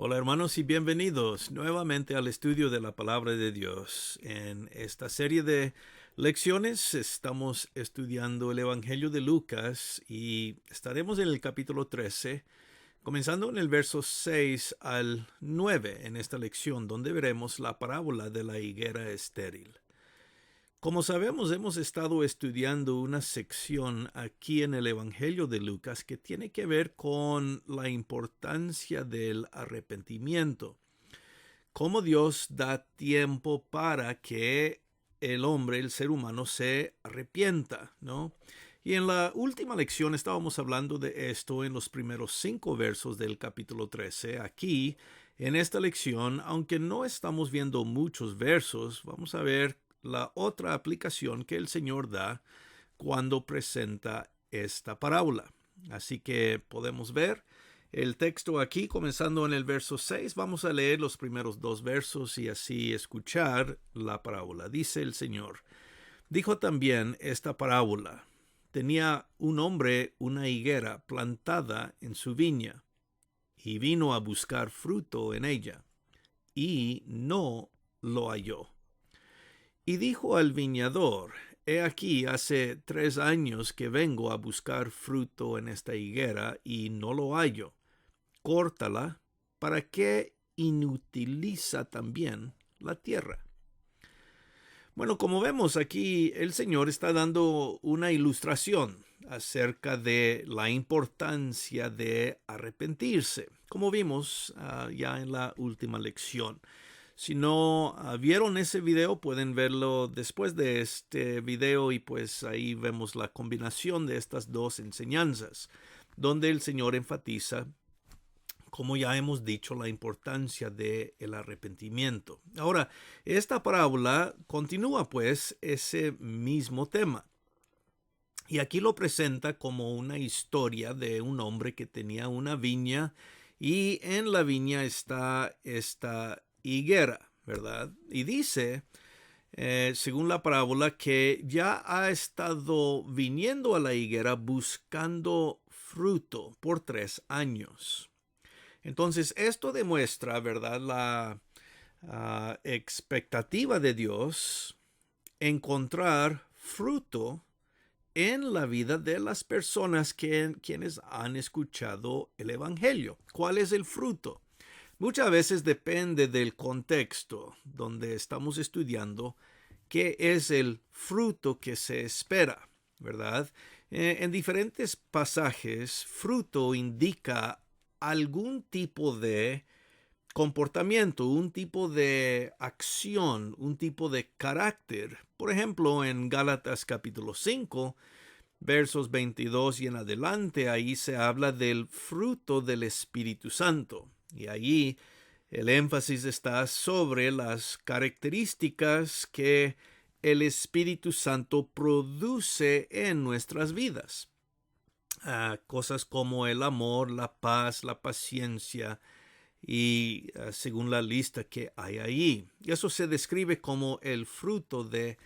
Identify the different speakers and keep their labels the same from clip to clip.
Speaker 1: Hola hermanos y bienvenidos nuevamente al estudio de la palabra de Dios. En esta serie de lecciones estamos estudiando el Evangelio de Lucas y estaremos en el capítulo 13, comenzando en el verso 6 al 9 en esta lección, donde veremos la parábola de la higuera estéril. Como sabemos, hemos estado estudiando una sección aquí en el Evangelio de Lucas que tiene que ver con la importancia del arrepentimiento. Cómo Dios da tiempo para que el hombre, el ser humano, se arrepienta, ¿no? Y en la última lección estábamos hablando de esto en los primeros 5 versos del capítulo 13. Aquí, en esta lección, aunque no estamos viendo muchos versos, vamos a ver la otra aplicación que el Señor da cuando presenta esta parábola. Así que podemos ver el texto aquí, comenzando en el verso 6. Vamos a leer los primeros 2 versos y así escuchar la parábola. Dice el Señor: dijo también esta parábola: tenía un hombre una higuera plantada en su viña, y vino a buscar fruto en ella, y no lo halló. Y dijo al viñador: he aquí, hace 3 años que vengo a buscar fruto en esta higuera, y no lo hallo. Córtala, ¿para qué inutiliza también la tierra? Bueno, como vemos aquí, el Señor está dando una ilustración acerca de la importancia de arrepentirse, como vimos ya en la última lección. Si no vieron ese video, pueden verlo después de este video, y pues ahí vemos la combinación de estas dos enseñanzas, donde el Señor enfatiza, como ya hemos dicho, la importancia del arrepentimiento. Ahora, esta parábola continúa pues ese mismo tema. Y aquí lo presenta como una historia de un hombre que tenía una viña, y en la viña está esta higuera, ¿verdad? Y dice, según la parábola, que ya ha estado viniendo a la higuera buscando fruto por 3 años. Entonces, esto demuestra, ¿verdad?, la expectativa de Dios encontrar fruto en la vida de las personas quienes han escuchado el Evangelio. ¿Cuál es el fruto? Muchas veces depende del contexto donde estamos estudiando qué es el fruto que se espera, ¿verdad? En diferentes pasajes, fruto indica algún tipo de comportamiento, un tipo de acción, un tipo de carácter. Por ejemplo, en Gálatas capítulo 5, versos 22 y en adelante, ahí se habla del fruto del Espíritu Santo. Y ahí el énfasis está sobre las características que el Espíritu Santo produce en nuestras vidas. Cosas como el amor, la paz, la paciencia, y según la lista que hay ahí. Y eso se describe como el fruto de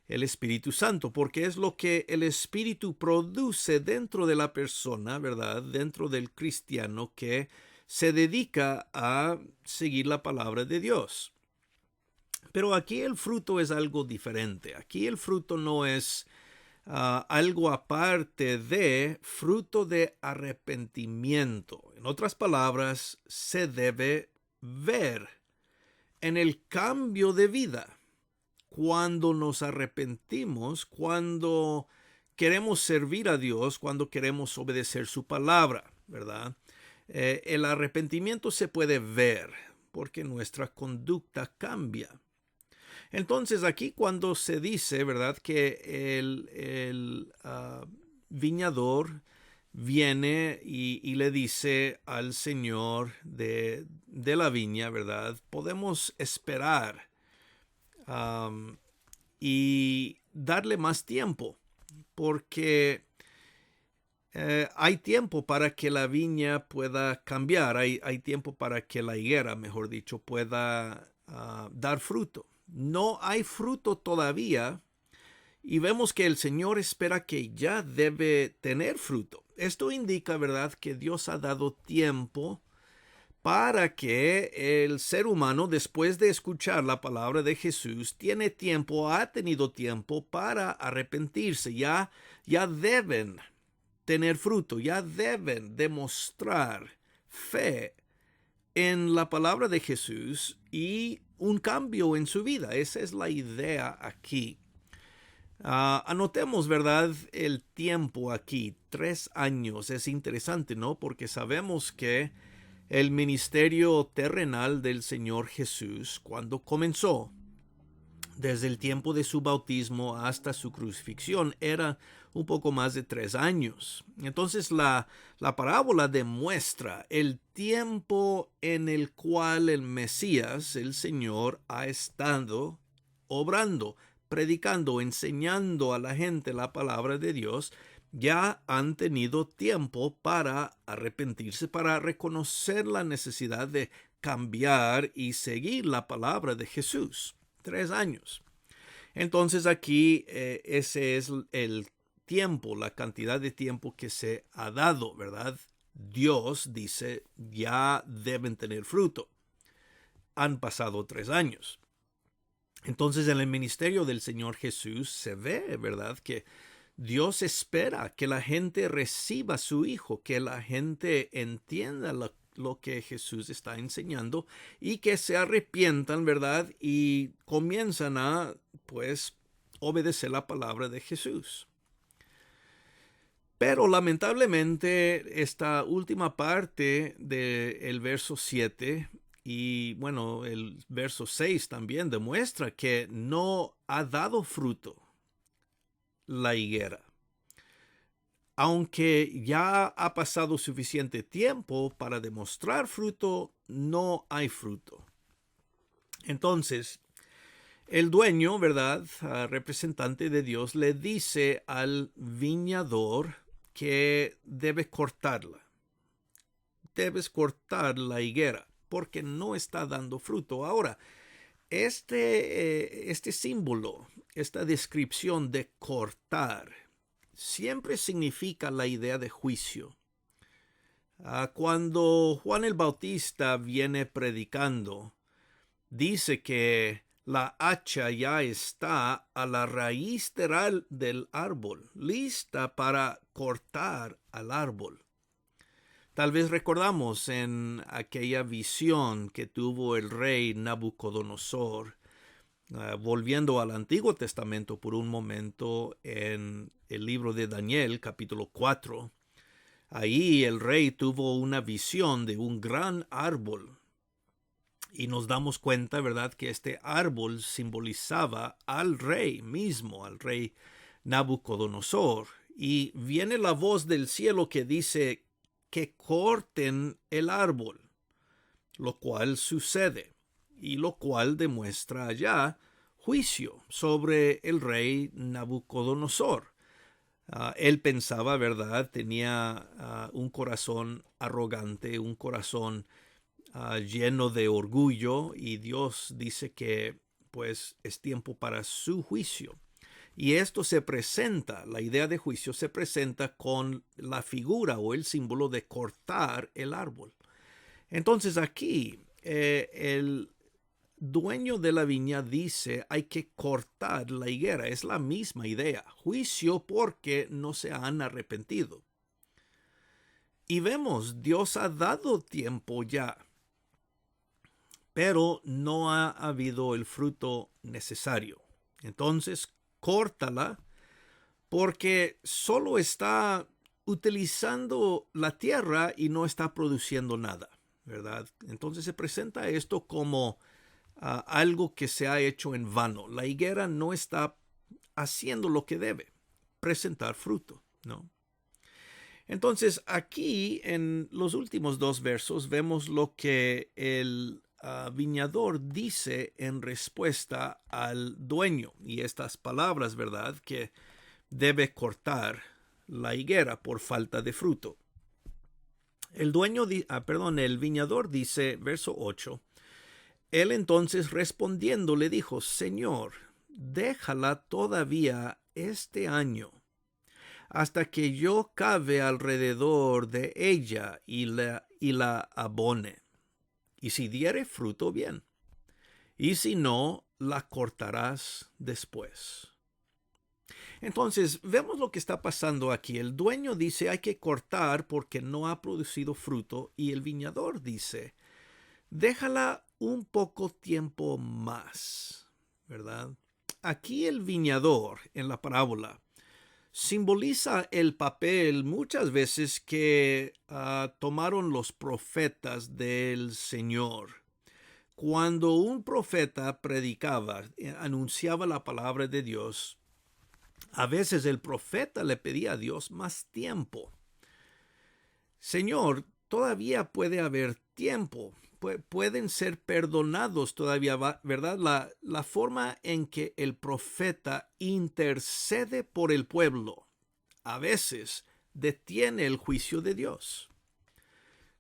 Speaker 1: el Espíritu Santo, porque es lo que el Espíritu produce dentro de la persona, ¿verdad? Dentro del cristiano que se dedica a seguir la palabra de Dios. Pero aquí el fruto es algo diferente. Aquí el fruto no es algo aparte de fruto de arrepentimiento. En otras palabras, se debe ver en el cambio de vida. Cuando nos arrepentimos, cuando queremos servir a Dios, cuando queremos obedecer su palabra, ¿verdad? El arrepentimiento se puede ver porque nuestra conducta cambia. Entonces aquí cuando se dice, ¿verdad?, que el viñador viene y le dice al señor de la viña, ¿verdad?, podemos esperar y darle más tiempo, porque hay tiempo para que la viña pueda cambiar, hay tiempo para que la higuera, mejor dicho, pueda dar fruto. No hay fruto todavía, y vemos que el Señor espera que ya debe tener fruto. Esto indica, ¿verdad?, que Dios ha dado tiempo para que el ser humano, después de escuchar la palabra de Jesús, ha tenido tiempo para arrepentirse. Ya deben tener fruto, ya deben demostrar fe en la palabra de Jesús y un cambio en su vida. Esa es la idea aquí. Anotemos, ¿verdad? El tiempo aquí, 3 años. Es interesante, ¿no? Porque sabemos que el ministerio terrenal del Señor Jesús, cuando comenzó, desde el tiempo de su bautismo hasta su crucifixión, era un poco más de 3 años. Entonces la parábola demuestra el tiempo en el cual el Mesías, el Señor, ha estado obrando, predicando, enseñando a la gente la palabra de Dios. Ya han tenido tiempo para arrepentirse, para reconocer la necesidad de cambiar y seguir la palabra de Jesús. 3 años. Entonces aquí ese es el tiempo, la cantidad de tiempo que se ha dado, ¿verdad? Dios dice, ya deben tener fruto. Han pasado 3 años. Entonces en el ministerio del Señor Jesús se ve, ¿verdad?, que Dios espera que la gente reciba a su Hijo, que la gente entienda lo que Jesús está enseñando y que se arrepientan, ¿verdad?, y comienzan a, pues, obedecer la palabra de Jesús. Pero lamentablemente esta última parte del verso 7 y bueno, el verso 6 también demuestra que no ha dado fruto la higuera. Aunque ya ha pasado suficiente tiempo para demostrar fruto, no hay fruto. Entonces, el dueño, ¿verdad?, representante de Dios, le dice al viñador que debe cortarla. Debes cortar la higuera porque no está dando fruto. Ahora, este símbolo, esta descripción de cortar, siempre significa la idea de juicio. Cuando Juan el Bautista viene predicando, dice que la hacha ya está a la raíz del árbol, lista para cortar al árbol. Tal vez recordamos en aquella visión que tuvo el rey Nabucodonosor, volviendo al Antiguo Testamento por un momento en el libro de Daniel, capítulo 4. Ahí el rey tuvo una visión de un gran árbol. Y nos damos cuenta, ¿verdad?, que este árbol simbolizaba al rey mismo, al rey Nabucodonosor. Y viene la voz del cielo que dice que corten el árbol, lo cual sucede y lo cual demuestra allá juicio sobre el rey Nabucodonosor. Él pensaba, ¿verdad?, tenía un corazón arrogante, un corazón lleno de orgullo, y Dios dice que pues es tiempo para su juicio. Y esto se presenta, la idea de juicio se presenta con la figura o el símbolo de cortar el árbol. Entonces aquí el dueño de la viña dice hay que cortar la higuera. Es la misma idea, juicio porque no se han arrepentido. Y vemos, Dios ha dado tiempo ya, pero no ha habido el fruto necesario. Entonces, córtala porque solo está utilizando la tierra y no está produciendo nada, ¿verdad? Entonces se presenta esto como algo que se ha hecho en vano. La higuera no está haciendo lo que debe, presentar fruto, ¿no? Entonces aquí en los últimos 2 versos vemos lo que el viñador dice en respuesta al dueño, y estas palabras, ¿verdad?, que debe cortar la higuera por falta de fruto. El viñador dice, verso 8, él entonces respondiendo le dijo, Señor, déjala todavía este año, hasta que yo cave alrededor de ella y la abone. y si diere fruto, bien, y si no, la cortarás después. Entonces, vemos lo que está pasando aquí. El dueño dice hay que cortar porque no ha producido fruto, y el viñador dice, déjala un poco tiempo más, ¿verdad? Aquí el viñador en la parábola simboliza el papel muchas veces que tomaron los profetas del Señor. Cuando un profeta predicaba, anunciaba la palabra de Dios, a veces el profeta le pedía a Dios más tiempo. Señor, todavía puede haber tiempo, pueden ser perdonados todavía, ¿verdad? La forma en que el profeta intercede por el pueblo a veces detiene el juicio de Dios.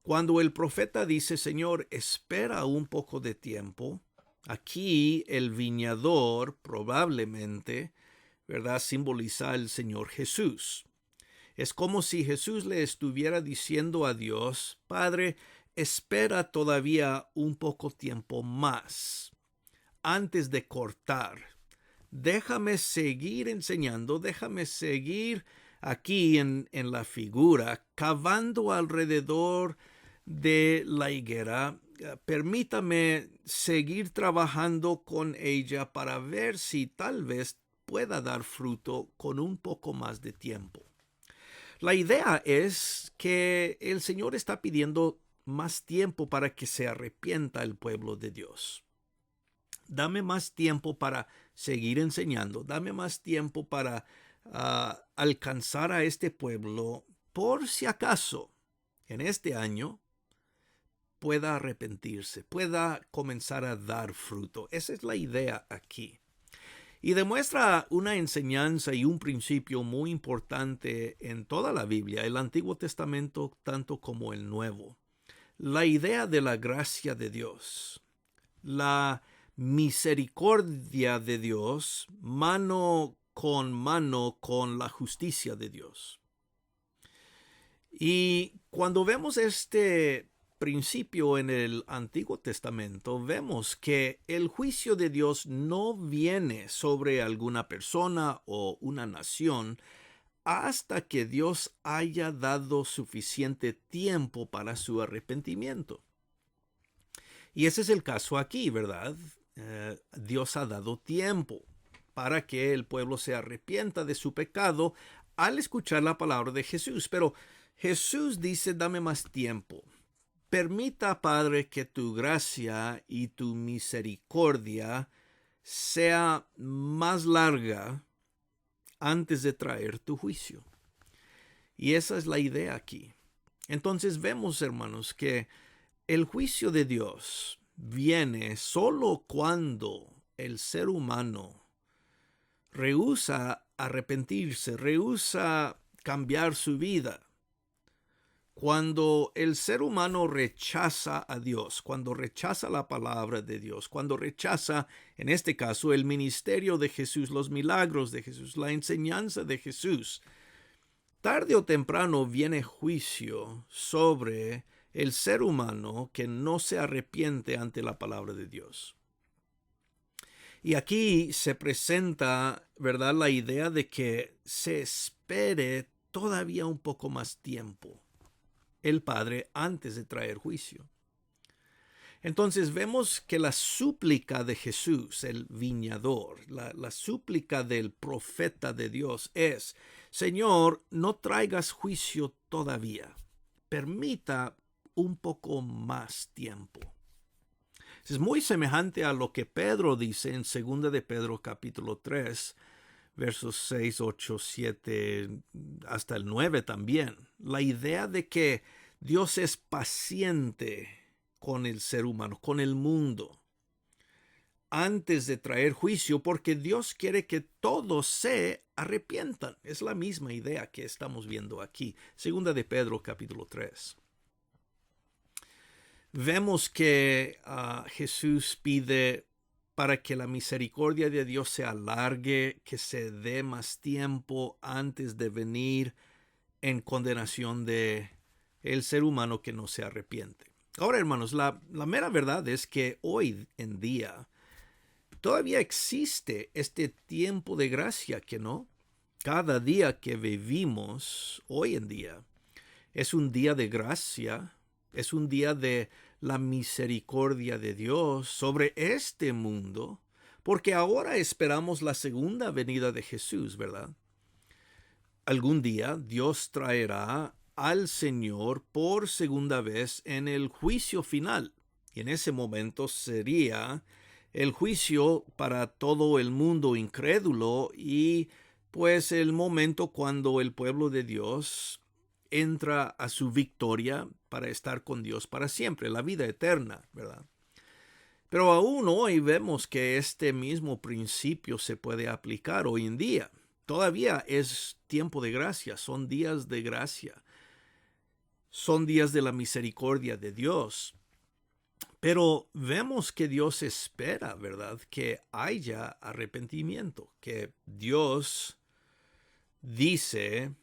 Speaker 1: Cuando el profeta dice, Señor, espera un poco de tiempo, aquí el viñador probablemente, ¿verdad?, simboliza al Señor Jesús. Es como si Jesús le estuviera diciendo a Dios, Padre, espera todavía un poco tiempo más antes de cortar. Déjame seguir enseñando, déjame seguir aquí en la figura, cavando alrededor de la higuera. Permítame seguir trabajando con ella para ver si tal vez pueda dar fruto con un poco más de tiempo. La idea es que el Señor está pidiendo más tiempo para que se arrepienta el pueblo de Dios. Dame más tiempo para seguir enseñando, dame más tiempo para alcanzar a este pueblo, por si acaso en este año pueda arrepentirse, pueda comenzar a dar fruto. Esa es la idea aquí. Y demuestra una enseñanza y un principio muy importante en toda la Biblia, el Antiguo Testamento tanto como el Nuevo. La idea de la gracia de Dios, la misericordia de Dios, mano con la justicia de Dios. Y cuando vemos este principio en el Antiguo Testamento, vemos que el juicio de Dios no viene sobre alguna persona o una nación hasta que Dios haya dado suficiente tiempo para su arrepentimiento. Y ese es el caso aquí, ¿verdad? Dios ha dado tiempo para que el pueblo se arrepienta de su pecado al escuchar la palabra de Jesús. Pero Jesús dice, dame más tiempo. Permita, Padre, que tu gracia y tu misericordia sea más larga antes de traer tu juicio. Y esa es la idea aquí. Entonces vemos, hermanos, que el juicio de Dios viene solo cuando el ser humano rehúsa arrepentirse, rehúsa cambiar su vida. Cuando el ser humano rechaza a Dios, cuando rechaza la palabra de Dios, cuando rechaza, en este caso, el ministerio de Jesús, los milagros de Jesús, la enseñanza de Jesús, tarde o temprano viene juicio sobre el ser humano que no se arrepiente ante la palabra de Dios. Y aquí se presenta, ¿verdad?, la idea de que se espere todavía un poco más tiempo el Padre antes de traer juicio. Entonces vemos que la súplica de Jesús, el viñador, la súplica del profeta de Dios es, Señor, no traigas juicio todavía, permita un poco más tiempo. Es muy semejante a lo que Pedro dice en 2 de Pedro capítulo 3, versos 6, 8, 7, hasta el 9 también. La idea de que Dios es paciente con el ser humano, con el mundo, antes de traer juicio, porque Dios quiere que todos se arrepientan. Es la misma idea que estamos viendo aquí. 2 de Pedro capítulo 3. Vemos que Jesús pide para que la misericordia de Dios se alargue, que se dé más tiempo antes de venir en condenación de el ser humano que no se arrepiente. Ahora, hermanos, la mera verdad es que hoy en día todavía existe este tiempo de gracia, que no. Cada día que vivimos hoy en día es un día de gracia, es un día de la misericordia de Dios sobre este mundo, porque ahora esperamos la segunda venida de Jesús, ¿verdad? Algún día Dios traerá al Señor por segunda vez en el juicio final, y en ese momento sería el juicio para todo el mundo incrédulo y pues el momento cuando el pueblo de Dios entra a su victoria para estar con Dios para siempre, la vida eterna, ¿verdad? Pero aún hoy vemos que este mismo principio se puede aplicar hoy en día. Todavía es tiempo de gracia, son días de gracia, son días de la misericordia de Dios. Pero vemos que Dios espera, ¿verdad?, que haya arrepentimiento, que Dios dice,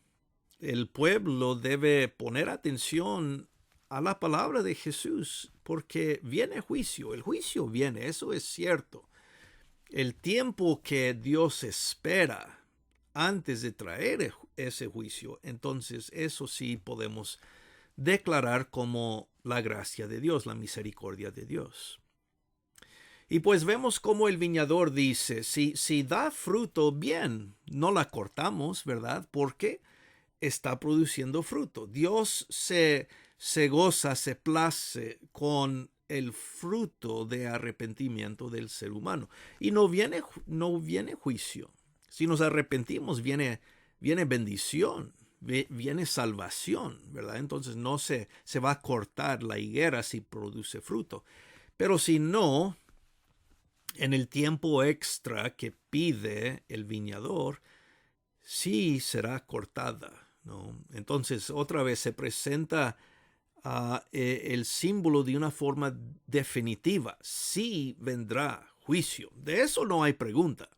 Speaker 1: el pueblo debe poner atención a la palabra de Jesús, porque viene juicio, el juicio viene, eso es cierto. El tiempo que Dios espera antes de traer ese juicio, entonces eso sí podemos declarar como la gracia de Dios, la misericordia de Dios. Y pues vemos como el viñador dice, si da fruto, bien, no la cortamos, ¿verdad? Porque está produciendo fruto. Dios se goza, se place con el fruto de arrepentimiento del ser humano. Y no viene juicio. Si nos arrepentimos, viene bendición, viene salvación, ¿verdad? Entonces no se va a cortar la higuera si produce fruto. Pero si no, en el tiempo extra que pide el viñador, sí será cortada, ¿no? Entonces otra vez se presenta el símbolo de una forma definitiva. Sí vendrá juicio. De eso no hay pregunta.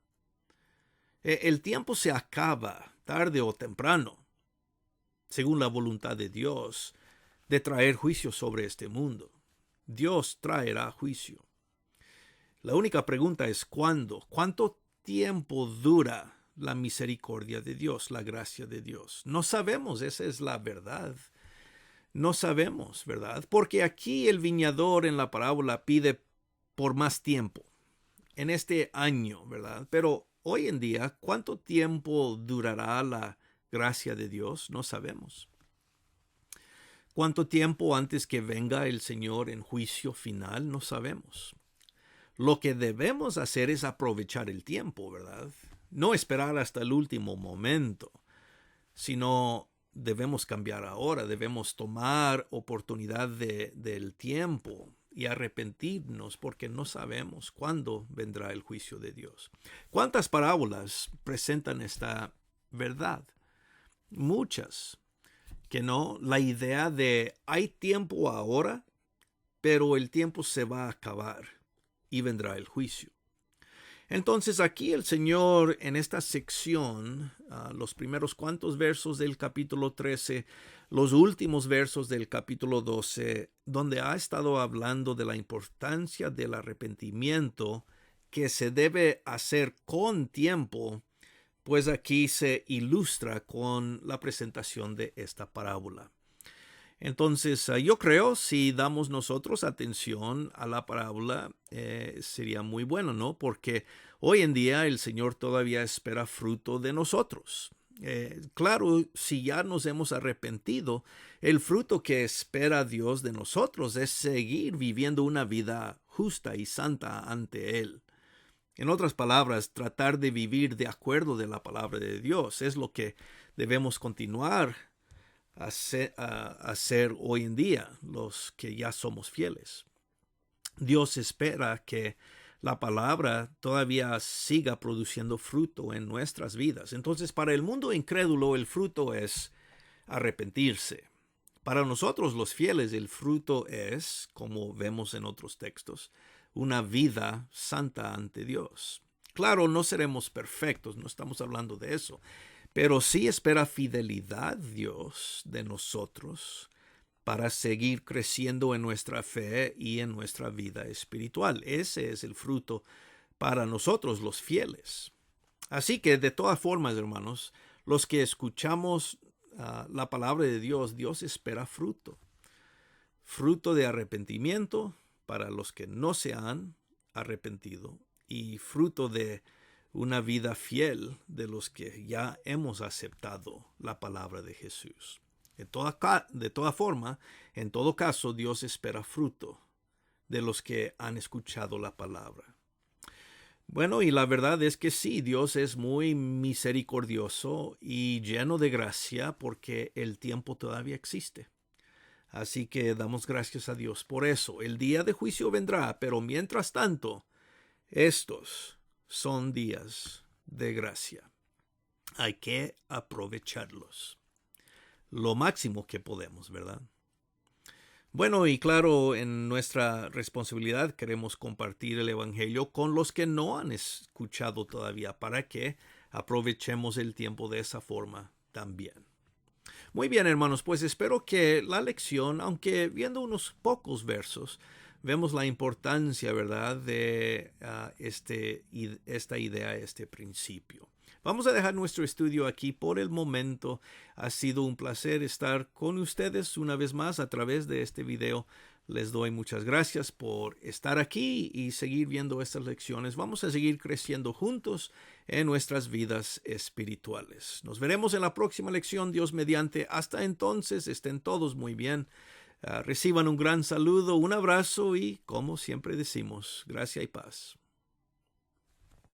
Speaker 1: El tiempo se acaba, tarde o temprano, según la voluntad de Dios, de traer juicio sobre este mundo. Dios traerá juicio. La única pregunta es ¿cuándo? ¿Cuánto tiempo dura la misericordia de Dios, la gracia de Dios? No sabemos, esa es la verdad. No sabemos, ¿verdad? Porque aquí el viñador en la parábola pide por más tiempo, en este año, ¿verdad? Pero hoy en día, ¿cuánto tiempo durará la gracia de Dios? No sabemos. ¿Cuánto tiempo antes que venga el Señor en juicio final? No sabemos. Lo que debemos hacer es aprovechar el tiempo, ¿verdad? No esperar hasta el último momento, sino debemos cambiar ahora, debemos tomar oportunidad del tiempo y arrepentirnos porque no sabemos cuándo vendrá el juicio de Dios. ¿Cuántas parábolas presentan esta verdad? Muchas. Que no, la idea de hay tiempo ahora, pero el tiempo se va a acabar y vendrá el juicio. Entonces aquí el Señor en esta sección, los primeros cuantos versos del capítulo 13, los últimos versos del capítulo 12, donde ha estado hablando de la importancia del arrepentimiento que se debe hacer con tiempo, pues aquí se ilustra con la presentación de esta parábola. Entonces, yo creo si damos nosotros atención a la parábola, sería muy bueno, ¿no? Porque hoy en día el Señor todavía espera fruto de nosotros. Claro, si ya nos hemos arrepentido, el fruto que espera Dios de nosotros es seguir viviendo una vida justa y santa ante Él. En otras palabras, tratar de vivir de acuerdo de la palabra de Dios es lo que debemos continuar a hacer hoy en día los que ya somos fieles. Dios espera que la palabra todavía siga produciendo fruto en nuestras vidas. Entonces, para el mundo incrédulo, el fruto es arrepentirse. Para nosotros los fieles, el fruto es, como vemos en otros textos, una vida santa ante Dios. Claro, no seremos perfectos, no estamos hablando de eso, pero sí espera fidelidad Dios de nosotros para seguir creciendo en nuestra fe y en nuestra vida espiritual. Ese es el fruto para nosotros los fieles. Así que de todas formas, hermanos, los que escuchamos la palabra de Dios, Dios espera fruto. Fruto de arrepentimiento para los que no se han arrepentido y fruto de una vida fiel de los que ya hemos aceptado la palabra de Jesús. De toda forma, en todo caso, Dios espera fruto de los que han escuchado la palabra. Bueno, y la verdad es que sí, Dios es muy misericordioso y lleno de gracia porque el tiempo todavía existe. Así que damos gracias a Dios por eso. El día de juicio vendrá, pero mientras tanto, estos son días de gracia. Hay que aprovecharlos lo máximo que podemos, ¿verdad? Bueno, y claro, en nuestra responsabilidad queremos compartir el Evangelio con los que no han escuchado todavía para que aprovechemos el tiempo de esa forma también. Muy bien, hermanos, pues espero que la lección, aunque viendo unos pocos versos, vemos la importancia, ¿verdad?, de esta idea, este principio. Vamos a dejar nuestro estudio aquí por el momento. Ha sido un placer estar con ustedes una vez más a través de este video. Les doy muchas gracias por estar aquí y seguir viendo estas lecciones. Vamos a seguir creciendo juntos en nuestras vidas espirituales. Nos veremos en la próxima lección, Dios mediante. Hasta entonces, estén todos muy bien. Reciban un gran saludo, un abrazo y, como siempre decimos, gracia y paz.